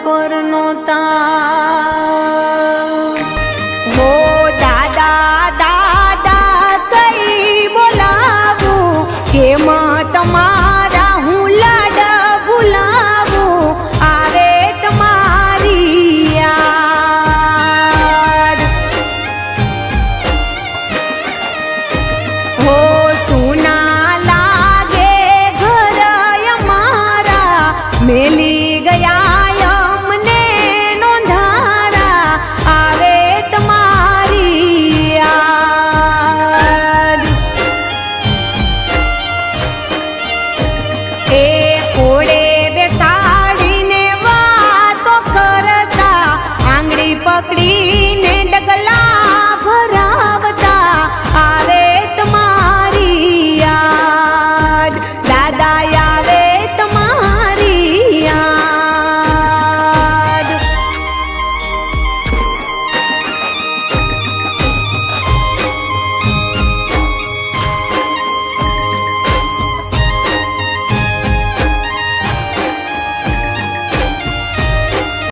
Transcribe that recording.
પર નોતા હો દાદા દાદા કઈ બોલાવું કેમ તમારા હું લાડ ભૂલાવું આવે તમારી યાદ હો સુના લાગે ઘર અમારા મેલી ગયા અમને નોંધારા આવે તમારી યાદ એ કોડે બેસાડીને વાતો કરતા આંગળી પકડીને